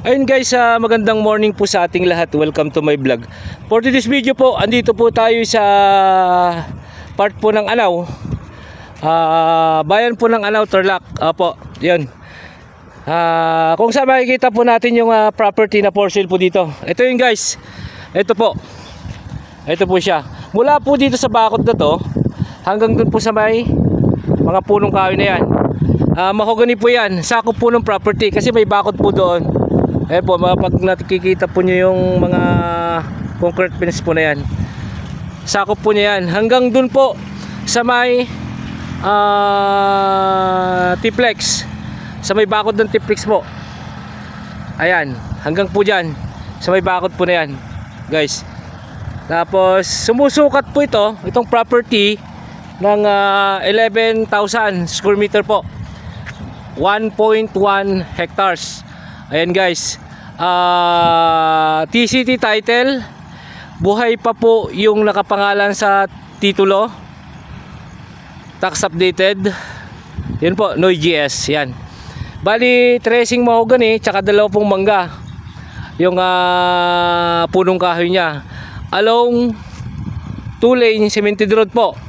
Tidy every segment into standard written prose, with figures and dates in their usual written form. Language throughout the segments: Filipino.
Ayun guys, magandang morning po sa ating lahat. Welcome to my vlog. For this video po, andito po tayo sa part po ng Anao. Bayan po ng Anao, Tarlac. Opo, yun. Kung saan makikita po natin yung property na for sale po dito. Ito yun guys. Ito po. Ito po siya. Mula po dito sa bakod na to, hanggang dun po sa may mga punong kahoy na yan. Mahogany po yan. Sakop po ng property kasi may bakod po doon. Eh po, pag nakikita po nyo yung mga concrete fence po na yan, sakop po niya yan hanggang dun po sa may T-Flex, sa may bakod ng T-Flex po. Ayan, hanggang po dyan sa may bakod po na yan guys. Tapos sumusukat po itong property ng 11,000 square meter po, 1.1 hectares. Ayan guys, TCT title, buhay pa po yung nakapangalan sa titulo, tax updated. Yan po, no GS. Yan, bali tracing mahogany tsaka dalawang mangga yung punong kahoy nya along 2 lane cemented road po.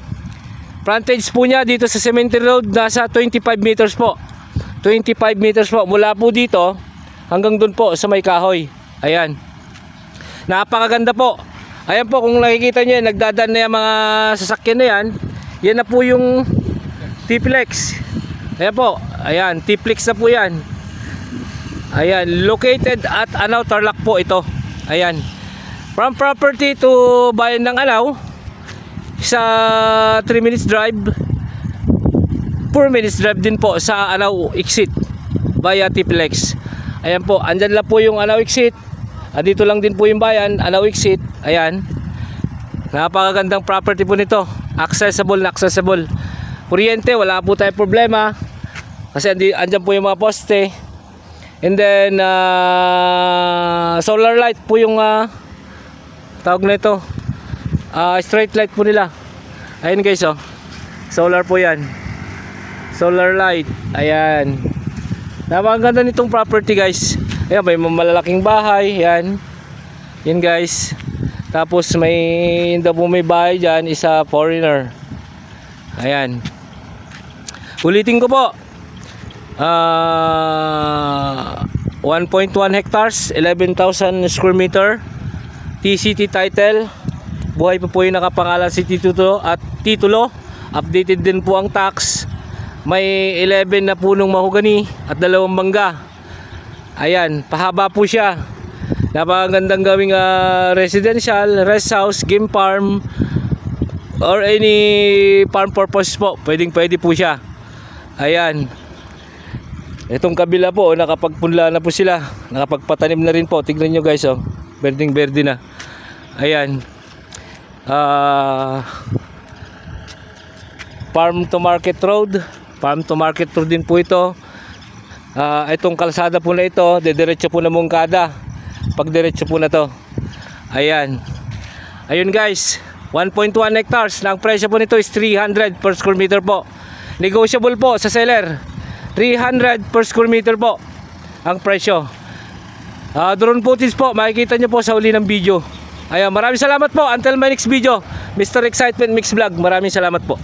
Frontage po niya dito sa cemented road nasa 25 meters po, 25 meters po mula po dito hanggang dun po sa may kahoy. Ayan, napakaganda po. Ayan po, kung nakikita nyo, nagdadaan na yung mga sasakyan na yan. Yan na po yung T-Flex. Ayan po, ayan, T-Flex na po yan. Ayan, located at Anao, Tarlac po ito. Ayan, from property to bayan ng Anao, sa 3 minutes drive, 4 minutes drive din po sa Anao exit via T-Flex. Ayan po, andyan lang po yung Anao exit. Dito lang din po yung bayan, Anao exit. Ayan, napakagandang property po nito. Accessible na accessible. Kuryente, wala po tayong problema kasi andyan po yung mga poste. And then solar light po yung tawag na ito, straight light po nila. Ayan guys, oh, solar po yan, solar light. Ayan, napakaganda nitong property guys. Ayan, may malalaking bahay. Yan, yan guys. Tapos may bahay dyan, isa foreigner. Ayan, ulitin ko po, 1.1 hectares, 11,000 square meter, TCT title, buhay pa po yung nakapangalan si titulo at titulo. Updated din po ang tax. May 11 na punong mahogany at 2 mangga. Ayan, pahaba po siya. Napakagandang gawing residential, rest house, game farm, or any farm purpose po. Pwede po siya. Ayan, itong kabila po, nakapagpunla na po sila, nakapagpatanim na rin po. Tignan nyo guys, oh, berdeng berde na. Ayan, farm to market road. Farm to market road din po ito. Itong kalsada po na ito, dediretso po na Mongkada. Pag diretso po na to. Ayan, ayun guys, 1.1 hectares. Na ang presyo po nito is 300 per square meter po. Negotiable po sa seller. 300 per square meter po ang presyo. Drone footage po, makikita nyo po sa uli ng video. Ayan, maraming salamat po. Until my next video, Mr. Excitement Mix Vlog. Maraming salamat po.